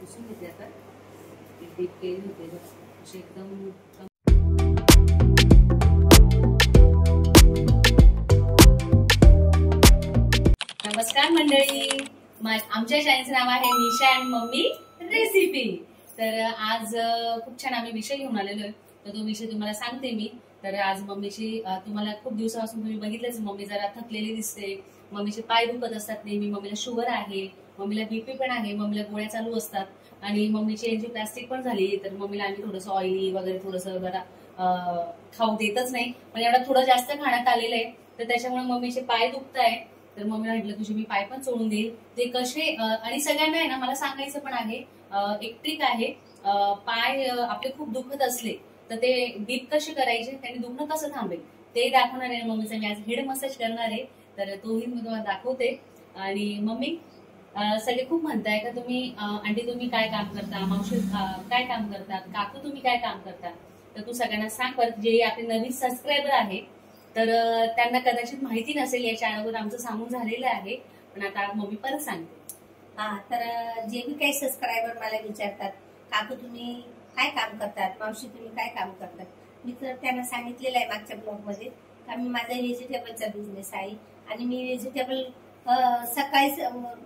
पुसून घेते आता. डीप केली होते अशी एकदम. नमस्कार मंडळी, आमच्या चॅनलचं नाव आहे निशा आणि मम्मी रेसिपी. तर आज खूप छान आम्ही विषय घेऊन आलेलो आहे, तर तो विषय तुम्हाला सांगते मी. तर आज मम्मीची तुम्हाला खूप दिवसापासून तुम्ही बघितलंच, मम्मी जरा थकलेली दिसते, मम्मीचे पाय दुखत असतात नेहमी, मम्मीला शुगर आहे, मम्मीला बीपी पण आहे, मम्मीला गोळ्या चालू असतात आणि मम्मीची एंजिओप्लास्टिक पण झाली. तर मम्मीला आम्ही थोडंसं ऑइली वगैरे थोडंसं जरा खाऊ देतच नाही, पण एवढा थोडं जास्त खाण्यात आलेलं आहे, तर त्याच्यामुळे मम्मीचे पाय दुखत आहे. तर मम्मीला म्हटलं तुझे मी पाय पण चोळून देईल. ते कसे आणि सगळ्यांना आहे ना मला सांगायचं पण आहे, एक ट्रिक आहे. पाय आपले खूप दुखत असले तर ते डीप कसे करायचे, त्याने दुखणं कसं थांबेल ते दाखवणार आहे मम्मीचं. मी आज हेड मसाज करणार आहे, तर तोही मी तुम्हाला दाखवते. आणि मम्मी सगळे खूप म्हणताय का तुम्ही आंटी तुम्ही काय काम करता, मावशी काय काम करतात, काकू तुम्ही काय काम करता. तर तू सगळ्यांना सांग परत, जे आपले नवीन सबस्क्रायबर आहे तर त्यांना कदाचित माहिती नसेल, या चॅनलवर आमचं सांगून झालेलं आहे, पण आता मम्मी परत सांगते. तर जे बी काही सबस्क्रायबर मला विचारतात, काकू तुम्ही काय काम करतात, मावशी तुम्ही काय काम करतात, मी तर त्यांना सांगितलेलं आहे मागच्या ब्लॉग मध्ये का मी माझा व्हेजिटेबलचा बिझनेस आहे आणि मी व्हेजिटेबल सकाळी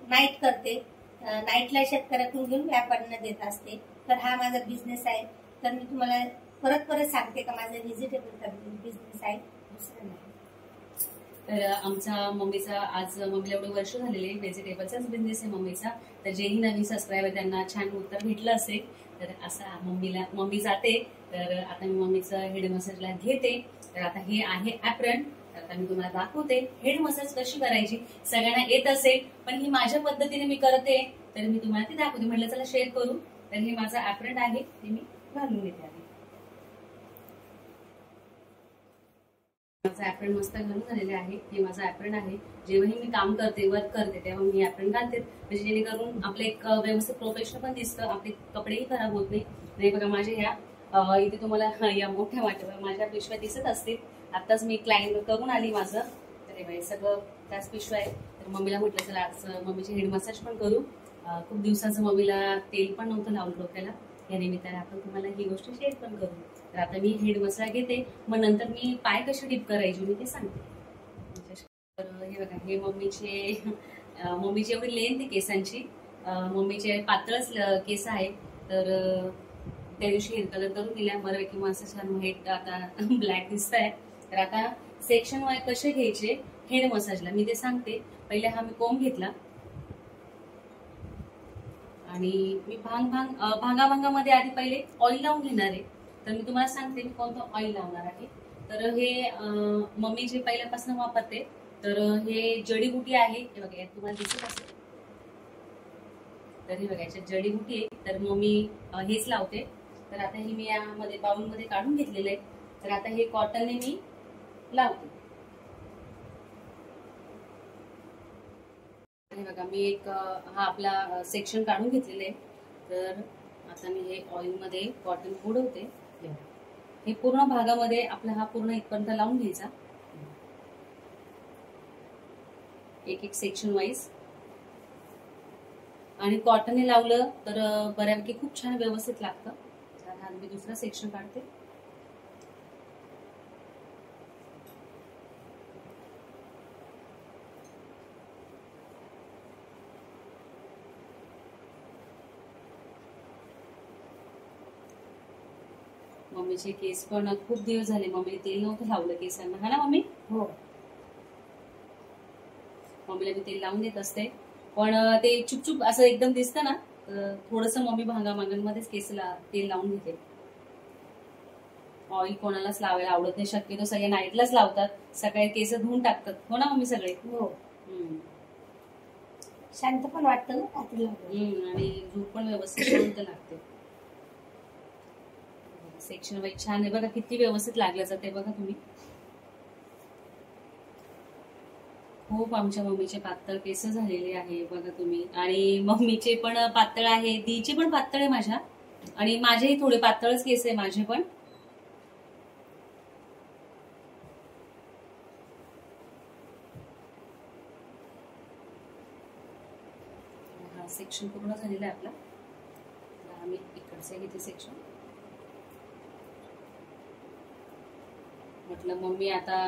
नाईट करते, नाईटला शेतकऱ्यातून घेऊन व्यापाऱ्यांना देत असते. तर हा माझा बिझनेस आहे. तर मी तुम्हाला परत परत सांगते का माझा व्हेजिटेबलचा बिझनेस आहे, दुसरं नाही. तर आमचा मम्मीचा आज मम्मीला एवढे वर्ष झालेले व्हेजिटेबलचाच बिझनेस आहे मम्मीचा. तर जेही नवीन सबस्क्रायबर त्यांना छान उत्तर भेटलं असेल, तर असा मम्मी जाते. तर आता मी मम्मीचं हेड मसाजला घेते. तर आता हे आहे ऍप्रन. तर आता मी तुम्हाला दाखवते हेड मसाज कशी करायची. सगळ्यांना येत असेल, पण ही माझ्या पद्धतीने मी करते, तर मी तुम्हाला ती दाखवते. म्हटलं चला शेअर करू. तर हे माझं ऍप्रन आहे, ते मी घालून घेते. माझं ऍप्रन मस्त घालून झालेले आहे. हे माझं ऍप्रन आहे. जेव्हाही मी काम करते, वर्क करते, तेव्हा मी ऍप्रन घालते, म्हणजे जेणेकरून आपलं एक व्यवस्थित प्रोफेशनल पण दिसतं, आपले कपडेही खराब होत नाही. आणि बघा माझे ह्या इथे तुम्हाला या मोठ्या वाट्यावर माझ्या पिशव्या दिसत असतील. आताच मी क्लायंट करून आली माझं. तर हे सगळं त्याच पिशव्या आहे. तर मम्मीला म्हटलं चला आज मम्मीची हेड मसाज पण करू. खूप दिवसाचं मम्मीला तेल पण नव्हतं लावलं डोक्याला, या निमित्ताने आपण तुम्हाला ही गोष्ट शेअर पण करू. तर आता मी हेड मसाज घेते, मग नंतर मी पाय कशी डिप करायची मी ते सांगते. तर हे बघा, हे मम्मीची एवढी लेंथ आहे केसांची. मम्मीचे पातळच केस आहे. तर त्या दिवशी हेअर कलर करून दिल्या बऱ्यापैकी, मस्त छान हेड आता ब्लॅक दिसत आहे. तर आता सेक्शन वाय कसे घ्यायचे हेड मसाजला मी ते सांगते. पहिले हा मी कोंब घेतला आणि मी भांगामध्ये आधी पहिले ऑइल लावून घेणार आहे. तर मी तुम्हाला सांगते मी कोणतं ऑइल लावणार आहे. तर हे मम्मी जे पहिल्यापासून वापरते, तर हे जडीबुटी आहे. हे बघा तुम्हाला दिसत असेल, तर हे बघा याच्यात जडीबुटी आहे. तर मम्मी हेच लावते. तर आता हे मी यामध्ये बाउलमध्ये काढून घेतलेलं आहे. तर आता हे कॉटनने मी लावते. हे बघा मी एक हा आपला सेक्शन काढून घेतलेला आहे. तर आता मी हे ऑइल मध्ये कॉटन बुडवते. हे पूर्ण भागामध्ये आपला हा पूर्ण इथपर्यंत लावून घ्यायचा, एक एक सेक्शन वाईज. आणि कॉटनने लावलं तर बऱ्यापैकी खूप छान व्यवस्थित लागतं. आता मी दुसरा सेक्शन काढते. मम्मीचे केस पण खूप दिवस झाले मम्मी तेल नव्हतं लावलं केसांना, हा ना मम्मी? हो, मम्मीला मी तेल लावून देत असते, पण ते चुपचुप असं एकदम दिसतं ना, थोडस मम्मी भांगामध्येच केसला तेल लावून घेते. ऑइल कोणालाच लावायला आवडत नाही, शक्यतो सगळे नाईटलाच लावतात, सकाळी केस धुवून टाकतात. हो ना मम्मी सगळे? हो. शांत पण वाटतं ना आणि झोप पण व्यवस्थित शांत लागते. सेक्शन वाईज छान आहे बघा, किती व्यवस्थित लागलं जाते बघा तुम्ही. खूप आमच्या मम्मीचे पातळ केस झालेले आहे बघा तुम्ही. आणि मम्मीचे पण पातळ आहे, दीचे पण पातळ आहे माझ्या, आणि माझेही थोडे पातळच केस आहे माझे पण. हा सेक्शन पूर्ण झालेला आहे आपला. आम्ही इकडचे घेते सेक्शन. म्हटलं मम्मी आता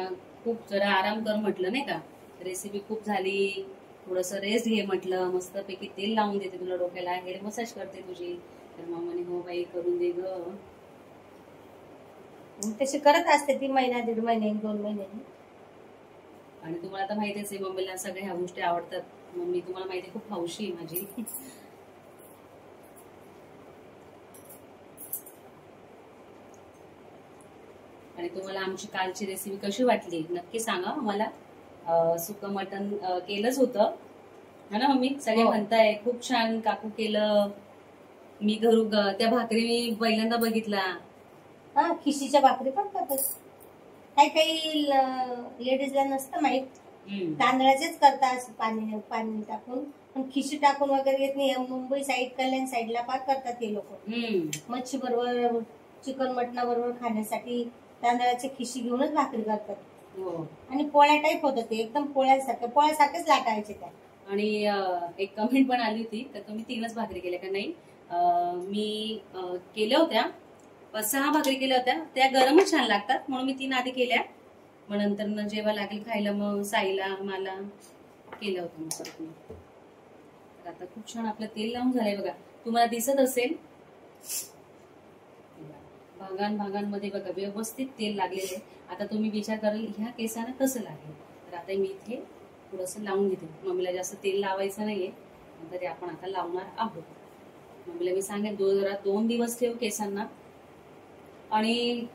खूप जरा आराम कर म्हटलं, नाही का, रेसिपी खूप झाली, थोडस रेस्ट घे म्हटलं, मस्तपैकी तेल लावून देते तुला डोक्याला, हेड मसाज करते तुझी. तर मम्मीने हो बाई करून दे ग. तशी करत असते ती महिना 1.5 महिने 2 महिने. आणि तुम्हाला तर माहितीच आहे मम्मीला सगळ्या ह्या गोष्टी आवडतात. मम्मी तुम्हाला माहिती आहे खूप हौशी आहे माझी. आणि तुम्हाला आमची कालची रेसिपी कशी वाटली नक्की सांगा मला. सुकं मटण केलंच होतं है ना मम्मी, सगळे म्हणताय खूप छान काकू केलं. मी त्या भाकरी मी पहिल्यांदा बघितला. हा, खिशीच्या भाकरी पण करतात. काही लेडीजला नसतं माहित, तांदळाचेच करतात पाणी टाकून, पण खिशी टाकून वगैरे येत नाही. मुंबई साईड, कल्याण साईडला फार करतात ते लोक. मच्छी बरोबर, चिकन मटणा बरोबर खाण्यासाठी तांदळाची खिशी घेऊनच भाकरी करतात. आणि पोळ्या टाईप होतं ते, एकदम पोळ्यासारखेच लाटायचे त्या. आणि एक कमेंट पण आली होती तर तुम्ही 3च भाकरी केल्या का. नाही, मी केल्या होत्या 6 भाकरी केल्या होत्या, त्या गरमच छान लागतात म्हणून मी 3 आधी केल्या. मग नंतर जेव्हा लागेल खायला मग साईला मला केलं होतं मग परत मी. तर आता खूप छान आपलं तेल लावून झालंय बघा, तुम्हाला दिसत असेल भागांमध्ये बघा व्यवस्थित तेल लागलेलं आहे. आता तुम्ही विचार कराल ह्या केसांना कसं लागेल, तर आता मी इथे थोडस लावून घेते. मम्मीला जास्त तेल लावायचं नाहीये, तरी आपण आता लावणार आहोत. मम्मीला मी सांगेन 2 दिवस ठेव केसांना. आणि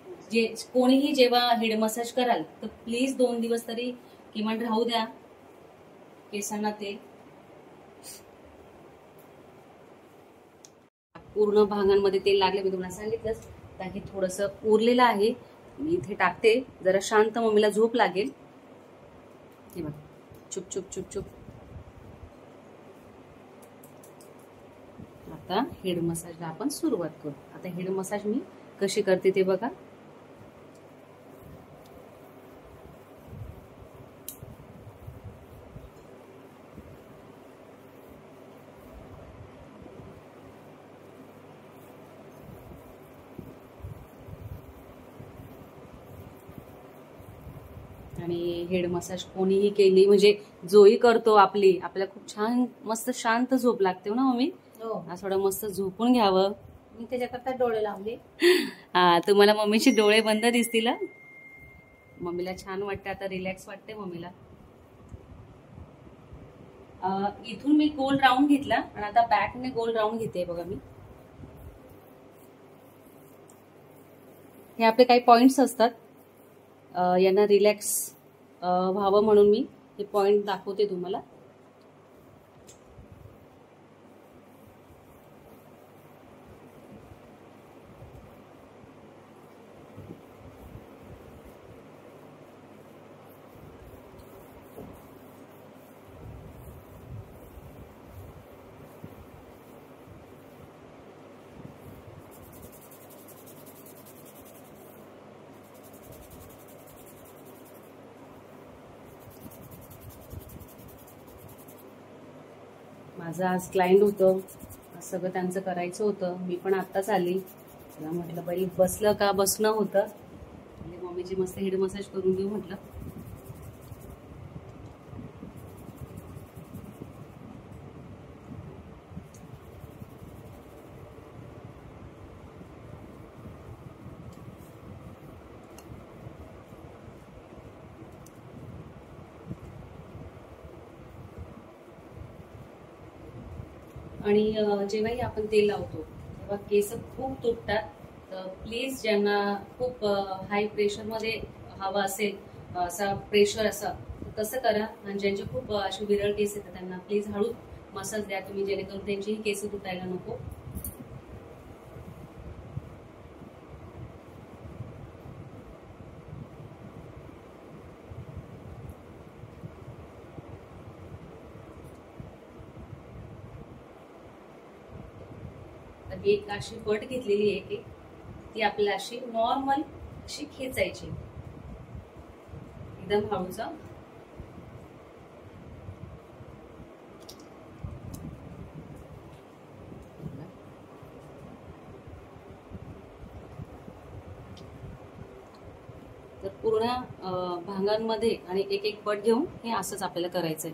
कोणीही जेव्हा हेड मसाज कराल तर प्लीज 2 दिवस तरी किमान राहू द्या केसांना ते. पूर्ण भागांमध्ये तेल लागले मी तुम्हाला सांगितलंच. हे थोडस उरलेलं आहे, मी इथे टाकते. जरा शांत मम्मीला झोप लागेल. हे बघ, चुप चुप चुप चुप. आता हेड मसाजला आपण सुरुवात करू. आता हेड मसाज मी कशी करते ते बघा. आणि हेड मसाज कोणीही केली म्हणजे जोही करतो आपल्याला खूप छान मस्त शांत झोप लागते ना मम्मी. थोडं मस्त झोपून घ्यावं. मी त्याच्याकरता डोळे लावले. हा, तुम्हाला मम्मीचे डोळे बंद दिसतील. मम्मीला छान वाटतं आता, रिलॅक्स वाटते मम्मीला. इथून मी गोल राऊंड घेतला आणि आता बॅकने गोल राऊंड घेते बघा मी. हे आपले काही पॉइंट्स असतात, यांना रिलॅक्स व्हावं म्हणून मी हे पॉइंट दाखवते तुम्हाला. माझं आज क्लायंट होतं, सगळं त्यांचं करायचं होतं. मी पण आत्ताच आली. त्याला म्हटलं बाई बसलं का, बसणं होतं. म्हणजे मम्मीची मस्त हेड मसाज करून घेऊ म्हटलं. आणि जेव्हाही आपण तेल लावतो तेव्हा केस खूप तुटतात. तर प्लीज ज्यांना खूप हाय प्रेशरमध्ये हवा असेल, असा प्रेशर असा, तसं करा. आणि ज्यांचे खूप अशी विरळ केस येतात त्यांना प्लीज हळू मसाज द्या तुम्ही, जेणेकरून त्यांचीही केस तुटायला नको. एक अशी पट घेतलेली आहे ती आपल्याला अशी नॉर्मल अशी खेचायची एकदम हळूच. पूर्ण भांगांमध्ये आणि एक एक पट घेऊन हे असंच आपल्याला करायचंय.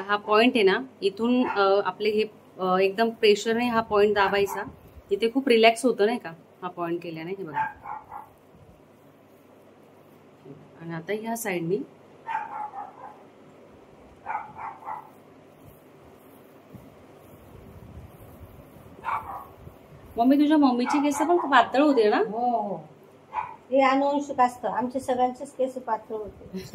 हा पॉइंट आहे ना, इथून आपले हे एकदम प्रेशरने हा पॉइंट दाबायचा. इथे खूप रिलॅक्स होतं नाही का हा पॉइंट केल्याने. हे बघा. आणि आता ह्या साइडनी मम्मी, तुझ्या मम्मीची केस पण खूप पातळ होते ना. हो, हे अनुवंशिक असतं. आमच्या सगळ्यांचेच केस पातळ होते.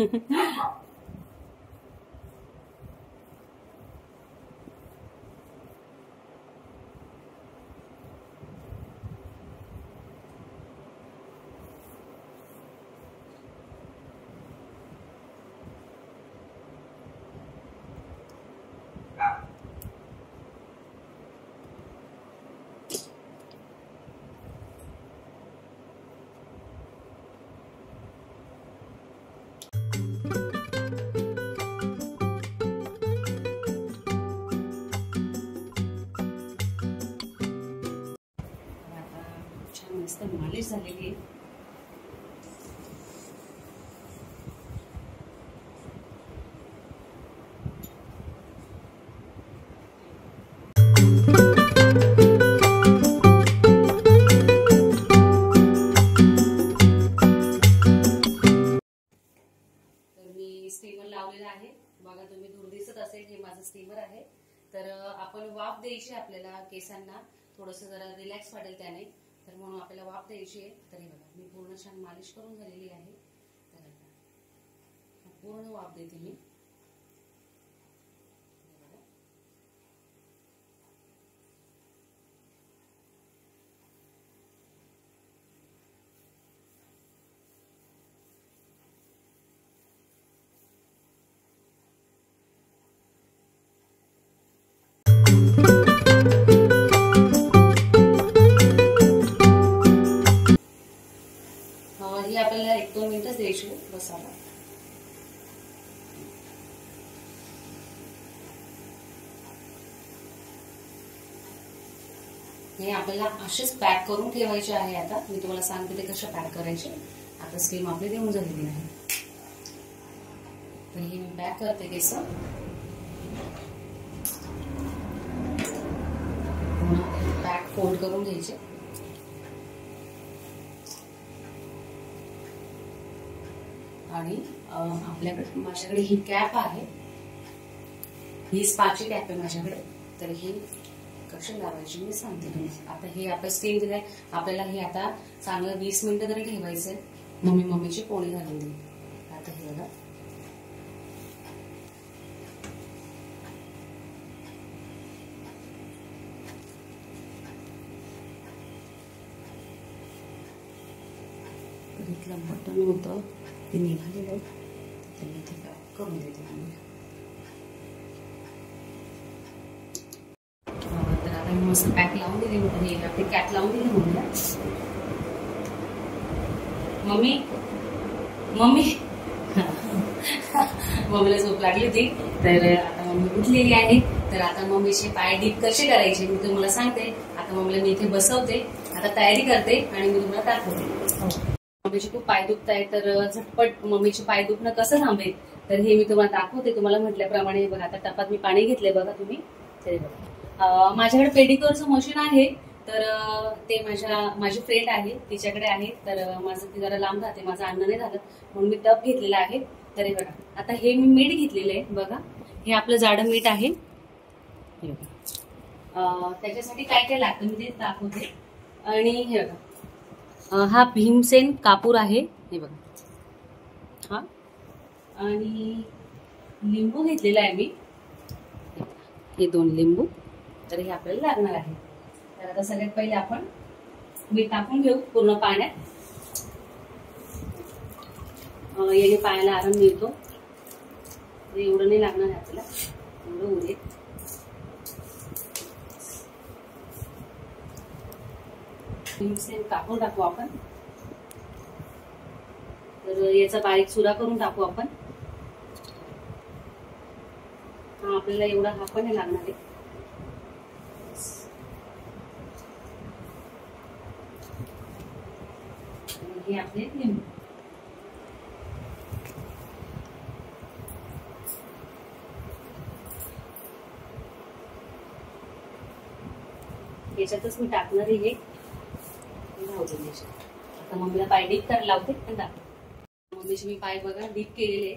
मस्त मालिश झालेली आहे. तर मी स्टीमर लावलेला आहे. बघा, तुम्ही दूर दिसत असेल, हे माझं स्टीमर आहे. तर आपण वाफ द्यायची आपल्याला केसांना, थोडंसं जरा रिलॅक्स वाटेल त्याने. तर म्हणून आपल्याला वाफ द्यायची आहे. तरी बघा, मी पूर्ण छान मालिश करून झालेली आहे. तर पूर्ण वाफ देते मी. ही आपल्याला 1-2 मिनिटच द्यायची बसायला. हे आपल्याला असेच पॅक करून ठेवायचे आहे. आता मी तुम्हाला सांगते ते कशा पॅक करायचे. आता स्टीम आपली देऊन झालेली आहे. तर हे मी पॅक करते केस. पॅक फोल्ड करून घ्यायचे. आणि माझ्याकडे ही कॅप आहे. ही स्पाची कॅप आहे माझ्याकडे. तर ही कशी लावायची मी सांगते तुम्हाला. आता हे आपलं स्टीम दिलंय, आपल्याला हे आता चांगलं 20 मिनिटं तरी ठेवायचंय. मम्मीची पोळी घालून. आता हे बघा, इथलं बटन होतं ते निघालेलं, त्यांनी ते पॅक करून देते. तर आता मी मस्त पॅक लावून दिले. हे आपली कॅप लावून दिली मम्मीला. मम्मीला झोप लागली होती. तर आता मम्मी उठलेली आहे. तर आता मम्मीचे पाय डीप कसे करायचे मी तुम्हाला सांगते. आता मम्मीला मी इथे बसवते. आता तयारी करते आणि मी तुम्हाला दाखवते. मम्मीचे खूप पाय दुखत आहे. तर झटपट मम्मीचे पाय दुखणं कसं थांबेल तर हे मी तुम्हाला दाखवते. तुम्हाला म्हटल्याप्रमाणे बघा, आता टपात मी पाणी घेतलंय बघा तुम्ही. तरी बघा, माझ्याकडे पेडिक्युअरचं मशीन आहे. तर ते माझी फ्रेंड आहे, तिच्याकडे आहे. तर माझं ती जरा लांब राहते, माझं आणणं नाही झालं म्हणून मी टप घेतलेला आहे. तरी बघा, आता हे मी मीठ घेतलेलं आहे. बघा, हे आपलं जाडं मीठ आहे. त्याच्यासाठी काय काय लागतं मी ते दाखवते. आणि हे बघा, हा भीमसेन कापूर आहे. हे बघा, हा. आणि लिंबू घेतलेला आहे मी, हे 2 लिंबू. तर हे आपल्याला लागणार आहे. तर आता सगळ्यात पहिले आपण मीठ टाकून घेऊ पूर्ण पाण्यात. याने पायाला आराम मिळतो. एवढं नाही लागणार आहे आपल्याला, एवढं उरेल. भीमसेन कापून टाकू आपण. तर याचा बारीक चुरा करून टाकू आपण. हा आपल्याला एवढा हा पण नाही लागणार आहे. हे आपले लिंबू. याच्यातच मी टाकणार आहे हे. आता मम्मीला पाय डीप करायला लावते. मम्मीचे मी पाय बघा डीप केलेले.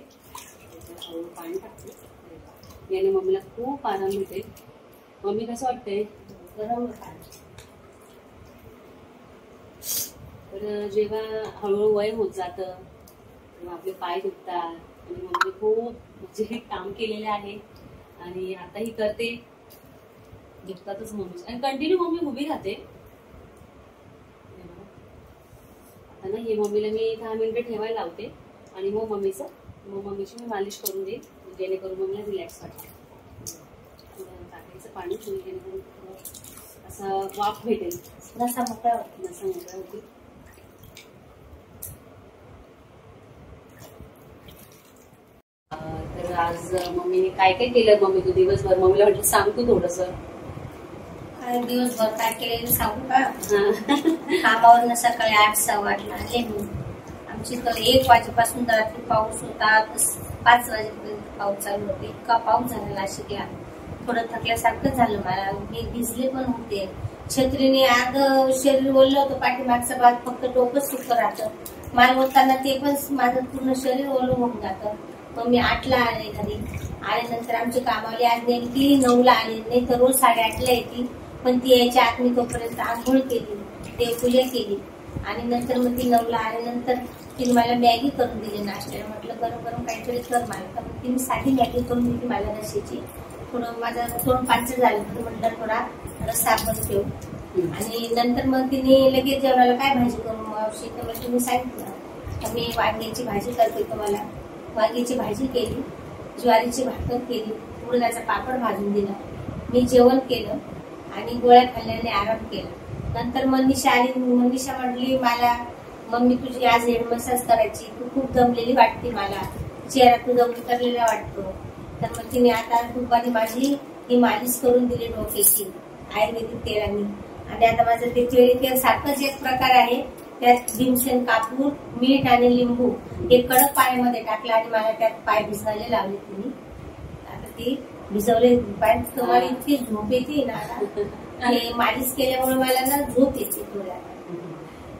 हळूहळू पाणी टाकते. याने मम्मीला खूप आराम मिळते. मम्मी कसं वाटतंय? तर जेव्हा हळूहळू वय होत जातं तेव्हा आपले पाय दुखतात. आणि मम्मी खूप म्हणजे काम केलेले आहे आणि आताही करते. दुखतातच मम्मी आणि कंटिन्यू मम्मी उभी राहते. आता ना हे मम्मीला मी 10 मिनिटं ठेवायला लावते आणि मग मम्मीची मी मालिश करून देईन, जेणेकरून मम्मीला रिलॅक्स वाटेल. टाकायचं पाणी जेणेकरून असा वाफ भेटेल, नसा मोकळा होती. तर आज मम्मीने काय काय केलं? मम्मी तू दिवसभर मम्मीला म्हटलं सांग तू थोडस. दिवसभर काय केलं सांगू का? कामावरनं सकाळी 8-8:15 आले मी. आमची तर 1 वाजेपासून रात्री पाऊस होता, 5 वाजेपर्यंत पाऊस चालू होता. इतका पाऊस झाला नाशिकला. थोडं थकल्यासारखं झालं मला. मी भिजले पण होते. छत्रीने आग शरीर ओललं होतं. पाठीमागचा भाग फक्त डोकंच सुकं राहतं. माल होताना ते पण माझं पूर्ण शरीर ओलं होऊन जातं. मग मी 8ला आले घरी. आल्यानंतर आमची कामावली आज नेमकी 9ला आली, नाही तर रोज 8:30ला येते. पण ती यायच्या आत मी तोपर्यंत आंघोळ केली, देवपूजा केली आणि नंतर मग ती 9ला आल्यानंतर तिने मला मॅगी करून दिली नाश्त्याला. म्हटलं गरम गरम काहीतरी कर मला. तर तिने साधी मॅगी करून दिली मला रशीची. थोडं माझं थोडं पांचट झालं होतं, म्हटलं थोडा रस्सा आपण ठेवू. आणि नंतर मग तिने लगेच जेवणाला काय भाजी करू मावशी? तर मग तुम्ही सांगितलं मी वांग्याची भाजी करते तुम्हाला. वांग्याची भाजी केली, ज्वारीची भाकर केली, उडदाचा पापड भाजून दिला. मी जेवण केलं आणि गोळ्या खाल्ल्याने आराम केला. नंतर मनीषा आली. मनीषा म्हटली मला मम्मी तुझी आज हेड मसाज करायची, तू खूप दमलेली वाटते, मला चेहरा तुझा उतरलेला वाटतो. तर मग तिने आता तुपाने माझी ही मालिश करून दिली डोक्याची आयुर्वेदिक तेलाने. आणि आता माझं ते केळी तेल सारखंच एक प्रकार आहे, त्यात भीमसेन कापूर, मीठ आणि लिंबू हे कडक पाण्यामध्ये टाकलं आणि मला त्यात पाय भिजवायला लावले तिने. आता ते भिजवले पाय. तुम्हाला इतकी झोप येते ना, हे मालिश केल्यामुळे मला ना झोप येते थोड्या.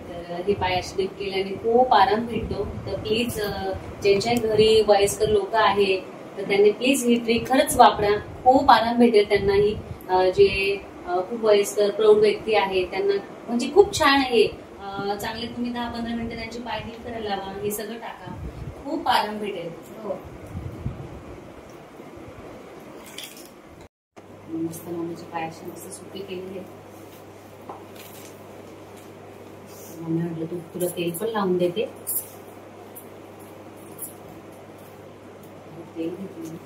तर हे पाय असे डीप केल्याने खूप आराम भेटतो. तर प्लीज ज्यांच्या घरी वयस्कर लोक आहेत तर त्यांनी प्लीज ही ट्रिक खरंच वापरा. खूप आराम भेटेल त्यांनाही. जे खूप वयस्कर प्रौढ व्यक्ती आहेत त्यांना म्हणजे खूप छान आहे. चांगले तुम्ही 10-15 मिनिटं त्यांचे पाय डीप करायला लावा. हे सगळं टाका, खूप आराम भेटेल. हो मस्त मम्मीचे पाय असे मस्त सुके केलेले. मम्मी म्हटलं तुला तेल पण लावून देते. तेल घेतलं.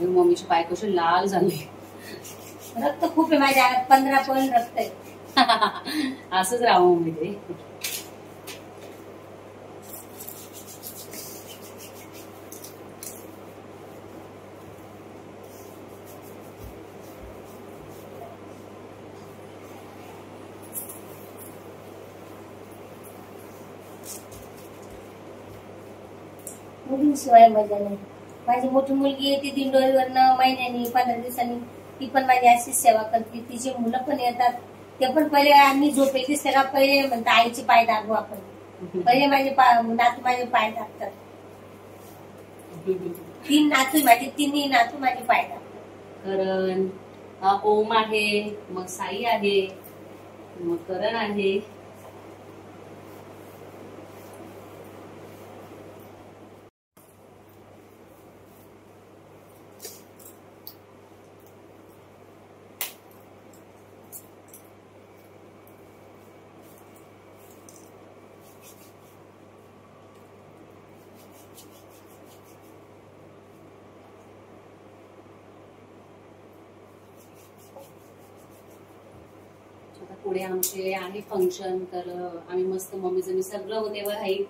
मम्मीचे पाय कसे लाल झाले. रक्त खूप आहे माझ्या, 15 पॉइंट रक्त आहे. असंच राहावं मम्मी ते. मुलींशिवाय मजा नाही. माझी मोठी मुलगी येते दिंडोरीवरनं महिन्यानी 15 दिवसांनी. ती पण माझी अशीच सेवा करते. तिचे मुलं पण येतात. ते पण पहिले आम्ही झोपेची सेवा पहिले म्हणतात आईचे पाय दाखवू आपण. पहिले माझे नातू माझे पाय दाखतात. 3 नातू माझे, 3 नातू माझे पाय दाखतात. करण ओम आहे, मग साई आहे, मग करण आहे. पुढे आमचे आहे फंक्शन, तर आम्ही मस्त मम्मीचं मी सगळं होते व राहील,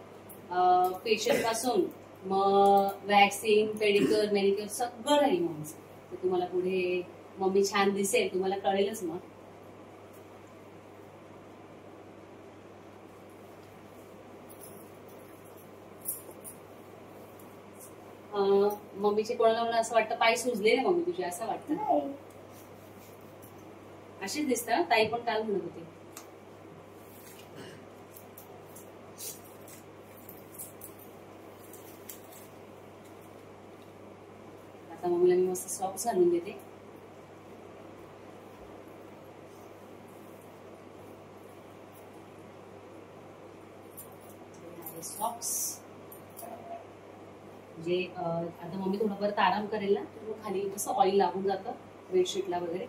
फेशियल पासून मग वॅक्सिंग, पेडिक्युअर, मॅनिक्युअर सगळं राहील मम्मीचं. तर तुम्हाला पुढे मम्मी छान दिसेल, तुम्हाला कळेलच. मग मम्मीचे कोणाला असं वाटतं पाय सुजले ना मम्मी तुझे, असं वाटतं? अशीच दिसतं. ताई पण काल म्हणत होती. आता मम्मीला मी मस्त सॉक्स घालून देते. सॉक्स जे आता मम्मी थोडं परत आराम करेल ना, तर खाली कसं ऑइल लागून जातं बेडशीटला वगैरे.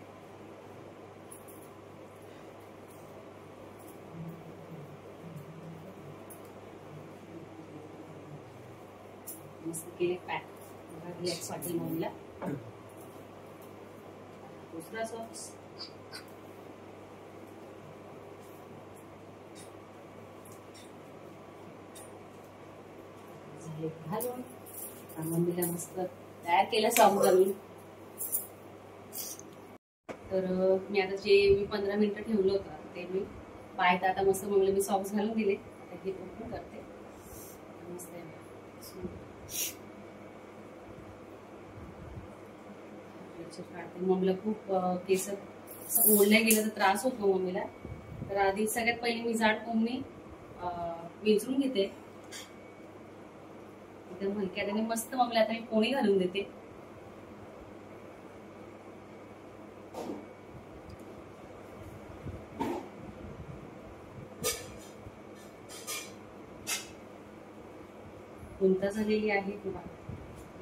मस्त केले पॅक, रिलॅक्स वाटेल मम्मीला. दुसरा सॉक्स घालून मम्मीला मस्त तयार केलं सॉक्स घालून. तर मी आता जे मी 15 मिनिटं ठेवलं होतं ते मी पाय, तर आता मस्त मम्मीला मी सॉक्स घालून दिले. आता हे पण करते मस्त काढते. मम्मीला खूप केस ओढल्या गेलं तर त्रास होतो मम्मीला. तर आधी सगळ्यात पहिले मी जाड कोंबणी विंचरून घेते एकदम हलक्यात, आणि मस्त मम्मीला आता मी पोणी घालून देते. गुंता झालेली आहे तुम्हाला.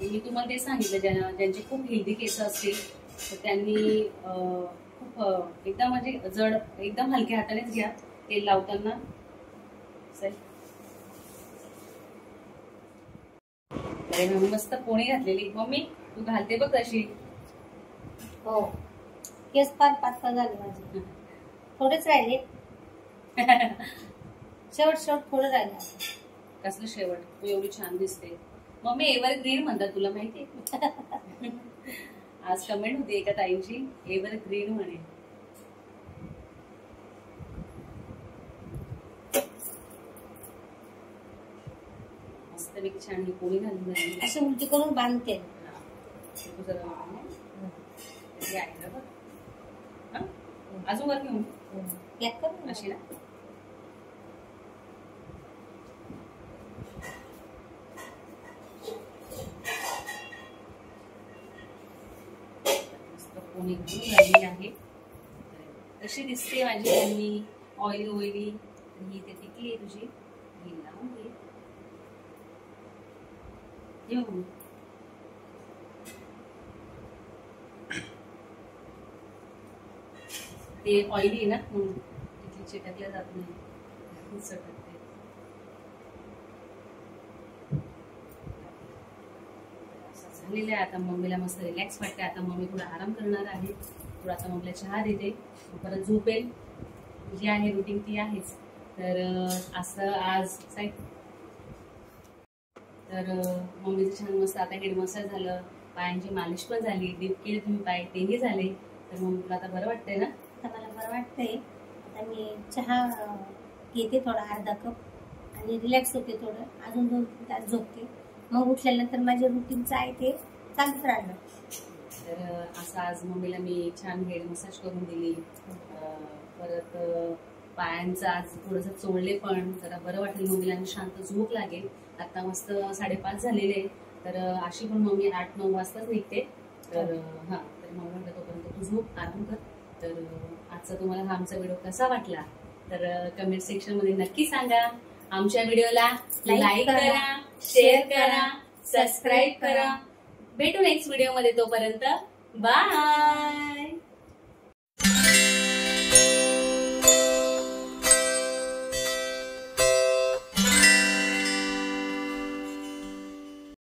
मी तुम्हाला ते सांगितलं, ज्यांचे खूप हेल्दी केस असतील तर त्यांनी खूप एकदम म्हणजे जड, एकदम हलक्या हातानेच घ्या तेल लावताना. मम्मी मस्त पोणी घातलेली. मम्मी तू घालते बघ तशी. हो, केस फार पातळ झाले माझे, थोडेच राहिले. शेवट थोडं राहिले. कसलं शेवट? तू एवढी छान दिसते मम्मी. एव्हरग्रीन म्हणतात, तुला माहिती? आज कमेंट होती एका ताईंची, एव्हरग्रीन म्हणे. मस्त पैकी छान पोळी घालून झाली. अशी उलटी करून बांधते. अजून वर घेऊन अशी ना. पोळी घालून आहे. कशी दिसते माझी मम्मी, ऑइली ऑइली. ही ते टिकली आहे तुझी, ही लावून घे. ते ऑइली ना म्हणून तिथे चिटकल्या जात नाही, सटकते. झालेलं आहे. आता मम्मीला मस्त रिलॅक्स वाटते. आता मम्मी थोडा आराम करणार आहे. थोडा आता मम्मीला चहा देते, परत झोपेल. जी आहे रुटीन ती आहेच. तर असं आज तर मम्मीचं छान मस्त आता हेड मसाज झालं, पायांची मालिश पण झाली, डीप केले तुम्ही पाय तेही झाले. तर मग तुला आता बरं वाटतंय ना? आता मला बरं वाटतंय. आता मी चहा घेते थोडा, अर्धा कप, आणि रिलॅक्स होते थोडं. अजून 2-3 तास झोपते. मग उठल्यानंतर माझे रुटीनचं आहे ते चालूच राहिलं. तर असं आज मम्मीला मी छान हेड मसाज करून दिली. परत पायांचं आज थोडंसं चोळले पण, जरा बरं वाटेल मम्मीला आणि शांत झोप लागेल. आता मस्त 5:30 झालेले. तर अशी पण मम्मी 8-9 वाजताच निघते. तर हा, तर मम्मी म्हणलं तोपर्यंत तू झोप, आराम कर. तर आजचा तुम्हाला हा आमचा व्हिडिओ कसा वाटला तर कमेंट सेक्शन मध्ये नक्की सांगा. आमच्या व्हिडिओला लाईक करा, शेअर करा, सबस्क्राईब करा. भेटू नेक्स्ट व्हिडिओ मध्ये. तोपर्यंत बाय.